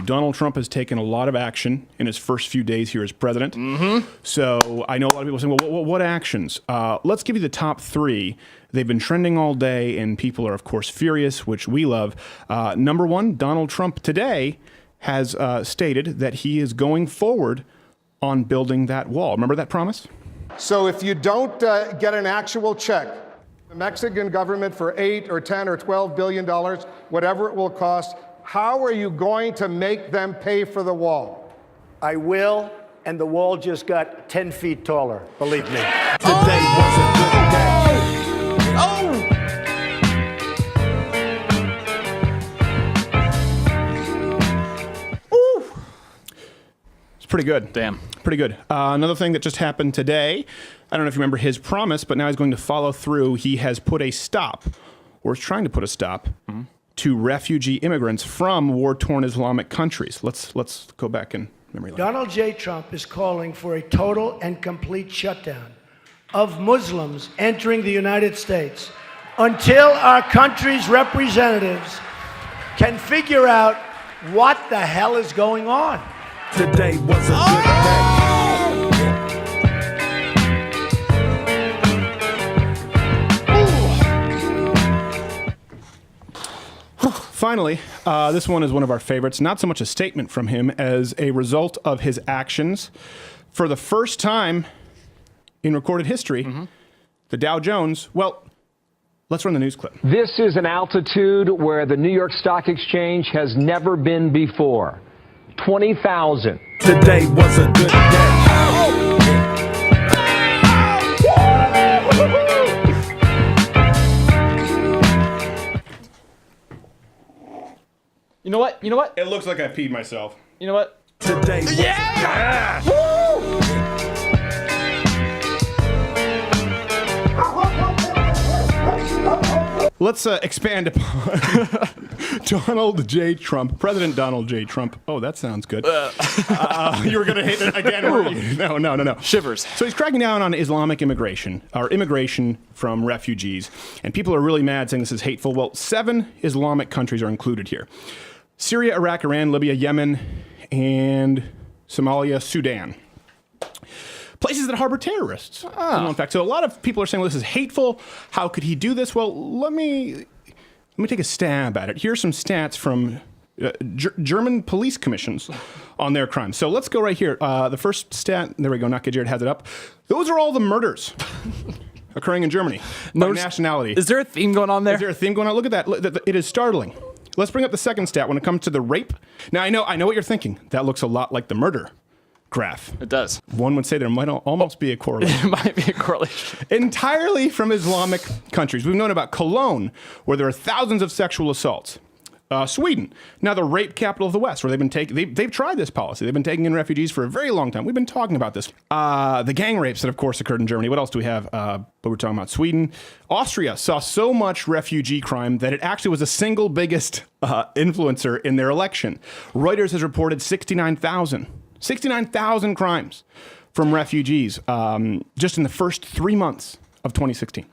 Donald Trump has taken a lot of action in his first few days here as president. So I know a lot of people saying, well, what actions? Let's give you the top three. They've been trending all day, and people are, of course, furious, which we love. Number one, Donald Trump today has stated that he is going forward on building that wall. Remember that promise? So if you don't get an actual check, the Mexican government for $8 or $10 or $12 billion, whatever it will cost, how are you going to make them pay for the wall? I will, and the wall just got 10 feet taller, believe me. Today was a good day. Pretty good. Damn. Pretty good. Another thing that just happened today, I don't know if you remember his promise, but now he's going to follow through. He has put a stop, or is trying to put a stop, to refugee immigrants from war-torn Islamic countries. Let's go back in memory lane. Donald J. Trump is calling for a total and complete shutdown of Muslims entering the United States until our country's representatives can figure out what the hell is going on. Today was a good day. Finally, this one is one of our favorites. Not so much a statement from him as a result of his actions. For the first time in recorded history, the Dow Jones, well, let's run the news clip. This is an altitude where the New York Stock Exchange has never been before. 20,000. Today was a good day. You know what? You know what? It looks like I peed myself. You know what? Today was Yeah! Let's expand upon Donald J. Trump, President Donald J. Trump. Oh, that sounds good. You were going to hit it again, were you? No. Shivers. So he's cracking down on Islamic immigration, or immigration from refugees. And people are really mad, saying this is hateful. Well, 7 Islamic countries are included here. Syria, Iraq, Iran, Libya, Yemen, and Somalia, Sudan. Places that harbor terrorists. In fact, so a lot of people are saying, well, this is hateful. How could he do this? Well, let me take a stab at it. Here's some stats from German police commissions on their crimes. So let's go right here. The first stat, there we go, Not Jared has it up. Those are all the murders occurring in Germany by nationality. Is there a theme going on there? Is there a theme going on? Look at that. It is startling. Let's bring up the second stat when it comes to the rape. Now, I know what you're thinking. That looks a lot like the murder graph. It does. One would say there might almost be a correlation. It might be a correlation. Entirely from Islamic countries. We've known about Cologne, where there are thousands of sexual assaults. Sweden, now the rape capital of the West, where they've tried this policy. They've been taking in refugees for a very long time. We've been talking about this. The gang rapes that, of course, occurred in Germany. What else do we have? But we're talking about Sweden. Austria saw so much refugee crime that it actually was the single biggest influencer in their election. Reuters has reported 69,000 crimes from refugees just in the first 3 months of 2016.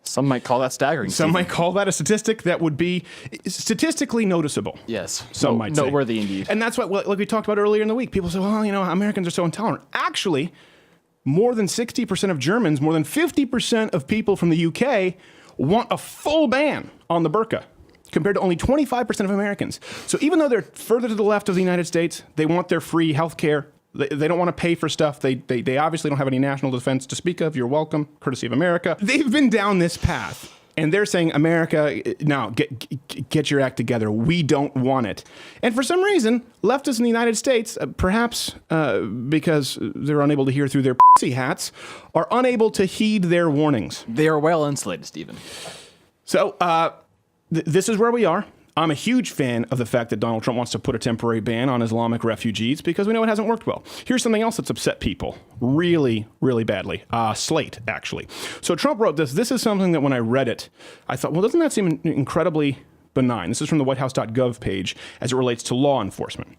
Some might call that staggering. Some might call that a statistic that would be statistically noticeable. Yes. Some might say. Noteworthy indeed. And that's what, like we talked about earlier in the week, people say, well, Americans are so intolerant. Actually, more than 60% of Germans, more than 50% of people from the UK want a full ban on the burqa, compared to only 25% of Americans. So even though they're further to the left of the United States, they want their free health care. They don't want to pay for stuff. They obviously don't have any national defense to speak of. You're welcome, courtesy of America. They've been down this path, and they're saying, America, now get your act together. We don't want it. And for some reason, leftists in the United States, perhaps because they're unable to hear through their pussy hats, are unable to heed their warnings. They are well insulated, Stephen. So this is where we are. I'm a huge fan of the fact that Donald Trump wants to put a temporary ban on Islamic refugees because we know it hasn't worked well. Here's something else that's upset people really, really badly. Slate, actually. So Trump wrote this. This is something that when I read it, I thought, well, doesn't that seem incredibly benign? This is from the whitehouse.gov page as it relates to law enforcement.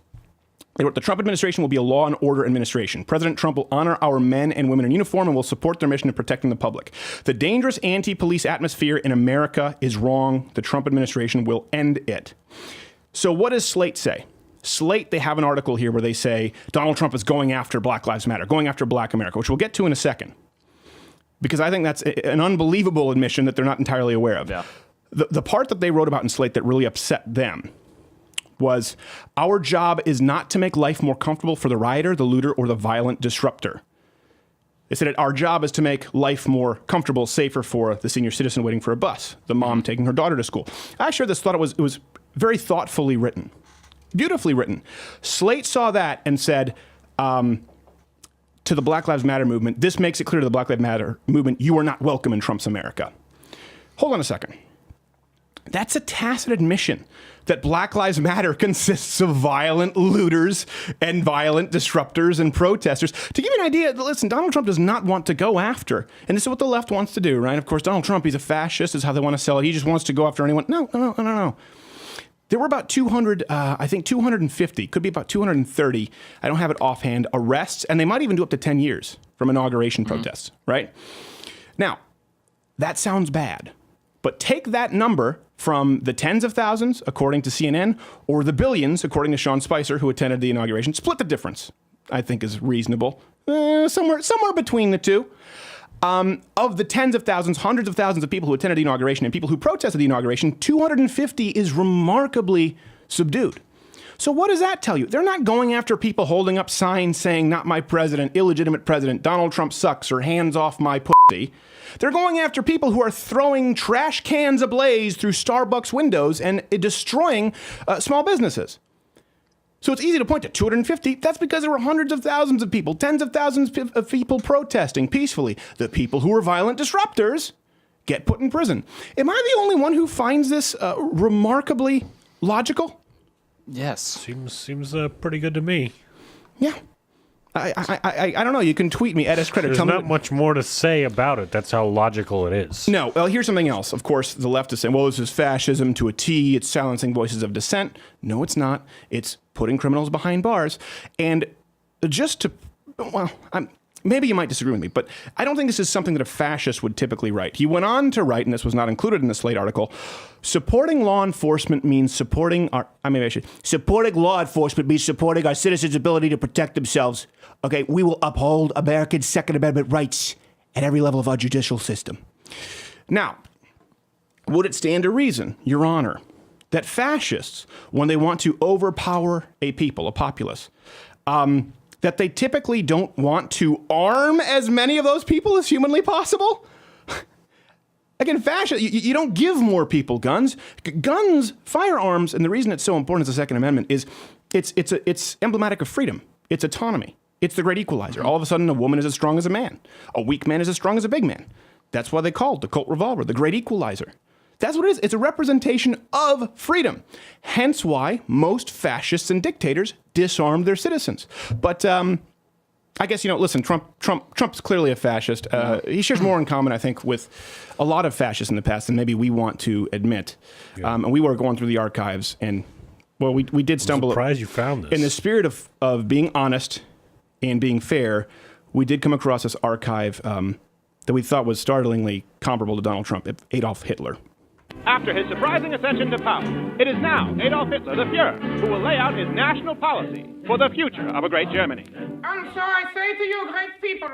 They wrote, the Trump administration will be a law and order administration. President Trump will honor our men and women in uniform and will support their mission of protecting the public. The dangerous anti-police atmosphere in America is wrong. The Trump administration will end it. So what does Slate say? Slate, they have an article here where they say Donald Trump is going after Black Lives Matter, going after Black America, which we'll get to in a second. Because I think that's an unbelievable admission that they're not entirely aware of. Yeah. The part that they wrote about in Slate that really upset them was, our job is not to make life more comfortable for the rioter, the looter, or the violent disruptor. They said our job is to make life more comfortable, safer for the senior citizen waiting for a bus, the mom taking her daughter to school. I shared this thought. It was very thoughtfully written, beautifully written. Slate saw that and said to the Black Lives Matter movement, this makes it clear to the Black Lives Matter movement, you are not welcome in Trump's America. Hold on a second. That's a tacit admission that Black Lives Matter consists of violent looters and violent disruptors and protesters. To give you an idea, listen, Donald Trump does not want to go after, and this is what the left wants to do, right? Of course, Donald Trump, he's a fascist, is how they want to sell it. He just wants to go after anyone. No. There were about 250, could be about 230, I don't have it offhand, arrests, and they might even do up to 10 years from inauguration protests, right? Now, that sounds bad, but take that number from the tens of thousands, according to CNN, or the billions, according to Sean Spicer, who attended the inauguration. Split the difference, I think, is reasonable. Somewhere between the two. Of the tens of thousands, hundreds of thousands of people who attended the inauguration and people who protested the inauguration, 250 is remarkably subdued. So what does that tell you? They're not going after people holding up signs saying, not my president, illegitimate president, Donald Trump sucks, or hands off my pussy. They're going after people who are throwing trash cans ablaze through Starbucks windows and destroying small businesses. So it's easy to point to 250. That's because there were hundreds of thousands of people, tens of thousands of people protesting peacefully. The people who were violent disruptors get put in prison. Am I the only one who finds this remarkably logical? Yes. Seems pretty good to me. Yeah. I don't know. You can tweet me at SCredit. There's not much more to say about it. That's how logical it is. No. Well, here's something else. Of course, the left is saying, well, this is fascism to a T. It's silencing voices of dissent. No, it's not. It's putting criminals behind bars. And just to, well, maybe you might disagree with me, but I don't think this is something that a fascist would typically write. He went on to write, and this was not included in the Slate article, supporting law enforcement means supporting supporting law enforcement means supporting our citizens' ability to protect themselves. Okay, we will uphold Americans' Second Amendment rights at every level of our judicial system. Now, would it stand to reason, Your Honor, that fascists, when they want to overpower a people, a populace, that they typically don't want to arm as many of those people as humanly possible? Again, fascist, you don't give more people guns. Guns, firearms, and the reason it's so important as the Second Amendment is it's emblematic of freedom. It's autonomy. It's the great equalizer. All of a sudden, a woman is as strong as a man. A weak man is as strong as a big man. That's why they called the Colt revolver the great equalizer. That's what it is. It's a representation of freedom. Hence why most fascists and dictators disarm their citizens. But I guess, listen, Trump's clearly a fascist. He shares more in common, I think, with a lot of fascists in the past than maybe we want to admit. Yeah. And we were going through the archives, and, well, we did stumble. I'm surprised you found this. In the spirit of being honest and being fair, we did come across this archive that we thought was startlingly comparable to Donald Trump, Adolf Hitler. After his surprising ascension to power, it is now Adolf Hitler, the Fuhrer, who will lay out his national policy for the future of a great Germany. And so I say to you, great people,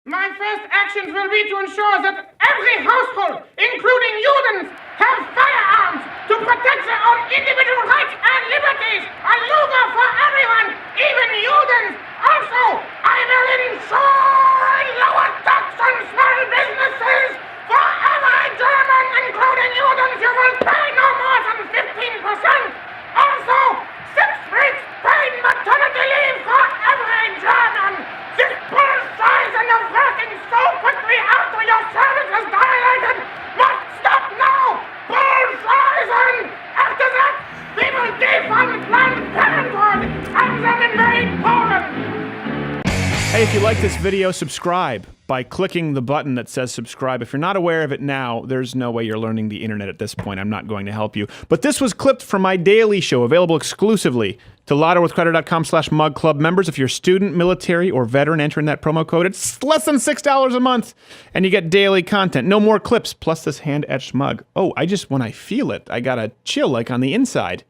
my first actions will be to ensure that every household, including Judens, have firearms to protect their own individual rights and liberties. A Luger for everyone, even Judens. Also, I will ensure lower tax on small businesses. For every German, including Judens, you will pay no more than 15%. Also, 6 weeks paid maternity leave for every German. This bullsizing of working so quickly after your service has dilated must stop now. Bullsizing. After that, we will defund Planned Parenthood and then invade Poland. Hey, if you like this video, subscribe by clicking the button that says subscribe. If you're not aware of it now, there's no way you're learning the internet at this point. I'm not going to help you. But this was clipped from my daily show, available exclusively to louderwithcrowder.com/mugclub members. If you're student, military, or veteran, enter in that promo code. It's less than $6 a month, and you get daily content. No more clips, plus this hand-etched mug. Oh, when I feel it, I got a chill like on the inside.